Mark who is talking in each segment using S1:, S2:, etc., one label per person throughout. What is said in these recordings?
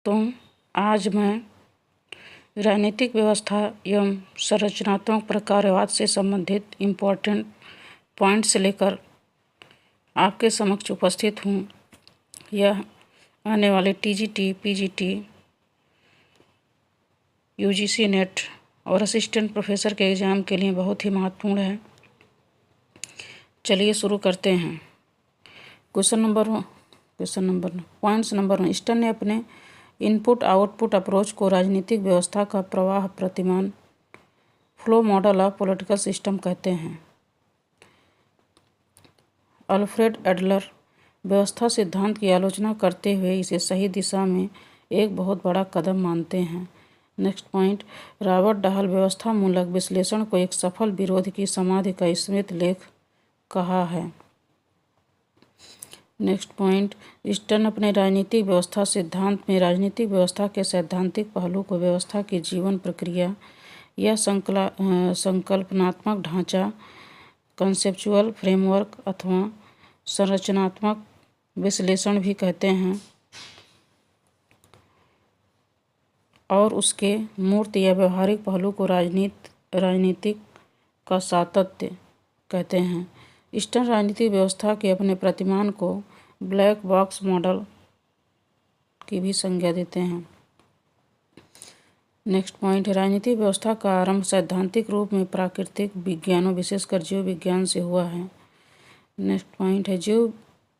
S1: तो आज मैं राजनीतिक व्यवस्था एवं संरचनात्मक प्रकारवाद से संबंधित इम्पोर्टेंट पॉइंट्स लेकर आपके समक्ष उपस्थित हूँ। यह आने वाले टीजीटी, पीजीटी, यूजीसी नेट और असिस्टेंट प्रोफेसर के एग्ज़ाम के लिए बहुत ही महत्वपूर्ण है। चलिए शुरू करते हैं। Points number 1। स्टर्न ने अपने इनपुट आउटपुट अप्रोच को राजनीतिक व्यवस्था का प्रवाह प्रतिमान flow model of political system कहते हैं। अल्फ्रेड एडलर व्यवस्था सिद्धांत की आलोचना करते हुए इसे सही दिशा में एक बहुत बड़ा कदम मानते हैं। नेक्स्ट पॉइंट, रॉबर्ट डाहल व्यवस्था मूलक विश्लेषण को एक सफल विरोध की समाधि का स्मृत लेख कहा है। नेक्स्ट पॉइंट, स्टर्न अपने राजनीतिक व्यवस्था सिद्धांत में राजनीतिक व्यवस्था के सैद्धांतिक पहलू को व्यवस्था की जीवन प्रक्रिया या संकल्पनात्मक ढांचा, कंसेप्चुअल फ्रेमवर्क अथवा संरचनात्मक विश्लेषण भी कहते हैं, और उसके मूर्त या व्यवहारिक पहलू को राजनीतिक का सातत्य कहते हैं। स्टर्न राजनीतिक व्यवस्था के अपने प्रतिमान को ब्लैक बॉक्स मॉडल की भी संज्ञा देते हैं। नेक्स्ट पॉइंट है, राजनीतिक व्यवस्था का आरंभ सैद्धांतिक रूप में प्राकृतिक विज्ञानों विशेषकर जीव विज्ञान से हुआ है। नेक्स्ट पॉइंट है, जीव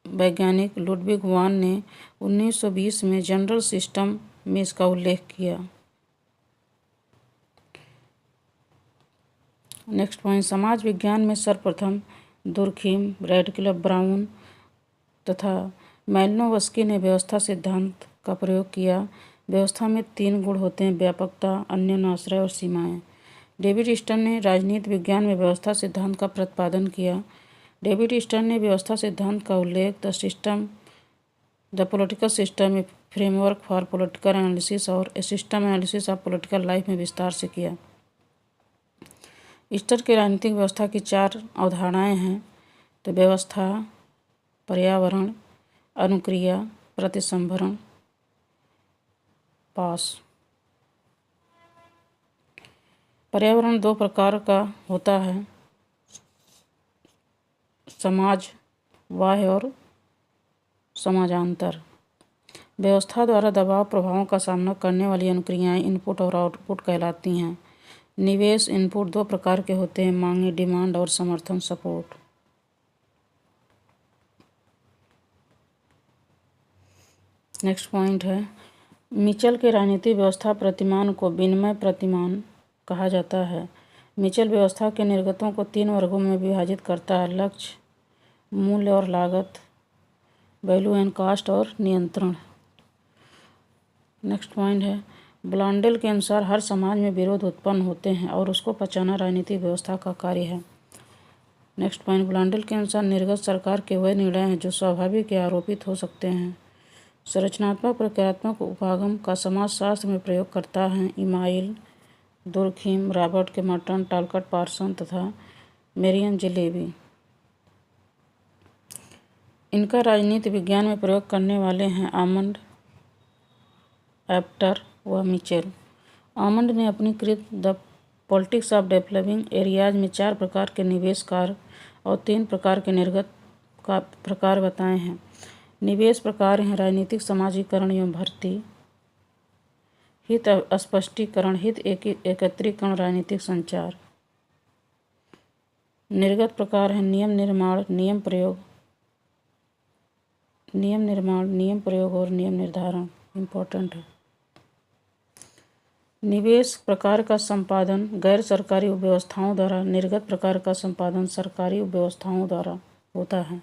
S1: वैज्ञानिक लुडविग वान ने 1920 में जनरल सिस्टम में इसका उल्लेख किया। नेक्स्ट पॉइंट, समाज विज्ञान में सर्वप्रथम दुर्खीम, रैडक्लिफ ब्राउन तथा मैलिनोवस्की ने व्यवस्था सिद्धांत का प्रयोग किया। व्यवस्था में 3 गुण होते हैं: व्यापकता, अन्योन्याश्रय और सीमाएं। डेविड स्टर्न ने राजनीति विज्ञान में व्यवस्था सिद्धांत का प्रतिपादन किया। डेविड स्टर्न ने व्यवस्था सिद्धांत का उल्लेख the political system a framework for political analysis और a system analysis of political life में विस्तार से किया। स्टर्न की राजनीतिक व्यवस्था की 4 अवधारणाएं हैं, तो व्यवस्था, पर्यावरण, अनुक्रिया, प्रतिसंभरण, पास। पर्यावरण 2 प्रकार का होता है: समाज बाह्य और समाजांतर। व्यवस्था द्वारा दबाव प्रभावों का सामना करने वाली अनुक्रियाएं इनपुट और आउटपुट कहलाती हैं। निवेश इनपुट 2 प्रकार के होते हैं: मांगें डिमांड और समर्थन सपोर्ट। नेक्स्ट पॉइंट है, मिचेल के राजनीतिक व्यवस्था प्रतिमान को विनिमय प्रतिमान कहा जाता है। मिचेल व्यवस्था के निर्गतों को 3 वर्गों में विभाजित करता है: लक्ष्य, मूल्य और लागत, वैल्यू एंड कॉस्ट, और नियंत्रण। नेक्स्ट पॉइंट है, ब्लांडेल के अनुसार हर समाज में विरोध उत्पन्न होते हैं और उसको पचाना राजनीतिक व्यवस्था का कार्य है। नेक्स्ट पॉइंट, ब्लांडेल के अनुसार निर्गत सरकार के वह निर्णय हैं जो स्वाभाविक या आरोपित हो सकते हैं। संरचनात्मक प्रक्रियात्मक उपागम का समाजशास्त्र में प्रयोग करता है इमाइल, दुर्खीम, रॉबर्ट के मर्टन, टॉलकट पार्सन तथा मेरियन जे लेवी। इनका राजनीति विज्ञान में प्रयोग करने वाले हैं आमंड, एप्टर व मिचेल। आमंड ने अपनी कृत the politics of developing areas में 4 प्रकार के निवेश कार्य और 3 प्रकार के निर्गत का प्रकार बताए हैं। निवेश प्रकार हैं राजनीतिक समाजीकरण एवं भर्ती, हित स्पष्टीकरण, हित एकत्रीकरण, राजनीतिक संचार। निर्गत प्रकार हैं नियम निर्माण, नियम प्रयोग और नियम निर्धारण। इम्पोर्टेंट है। निवेश प्रकार का संपादन गैर सरकारी व्यवस्थाओं द्वारा, निर्गत प्रकार का संपादन सरकारी व्यवस्थाओं द्वारा होता है।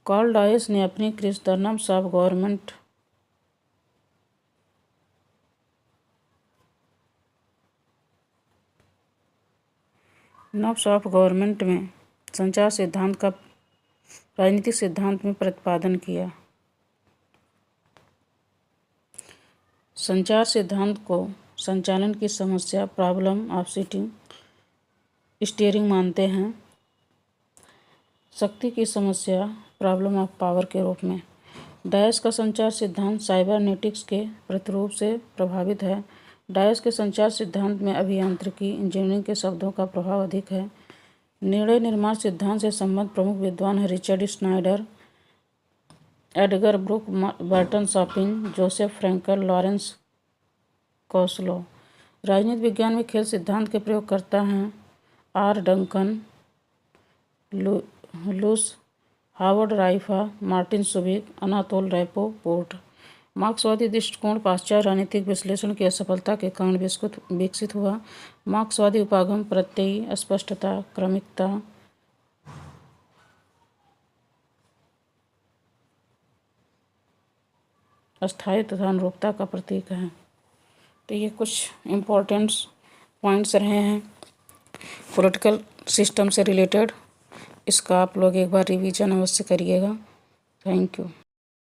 S1: कार्ल डॉयस ने अपनी कृत द नॉर्म्स ऑफ गवर्नमेंट में संचार सिद्धांत का राजनीतिक सिद्धांत में प्रतिपादन किया। संचार सिद्धांत को संचालन की समस्या प्रॉब्लम ऑफ स्टीयरिंग मानते हैं, शक्ति की समस्या प्रॉब्लम ऑफ पावर के रूप में। डायस का संचार सिद्धांत साइबरनेटिक्स के प्रतिरूप से प्रभावित है। डायस के संचार सिद्धांत में अभियांत्रिकी इंजीनियरिंग के शब्दों का प्रभाव अधिक है। निर्णय निर्माण सिद्धांत से संबंधित प्रमुख विद्वान हैं Richard Snyder, Edgar Brook, Burton Sapin, Joseph Frankel, Lawrence Kaslow. राजनीति विज्ञान में खेल सिद्धांत के प्रयोगकर्ता हैं R Duncan, Luce Howard Raiffa, Martin Shubik, Anatol Rapoport. मार्क्सवादी दृष्टिकोण पाश्चात्य राजनीतिक विश्लेषण की असफलता के कारण विकसित हुआ। मार्क्सवादी उपागम प्रत्ययी, स्पष्टता, क्रमिकता, अस्थायी तथा अनुरूपता का प्रतीक है। तो ये कुछ इम्पोर्टेंट पॉइंट्स रहे हैं पॉलिटिकल सिस्टम से रिलेटेड। इसका आप लोग एक बार रिवीजन अवश्य करिएगा। Thank you.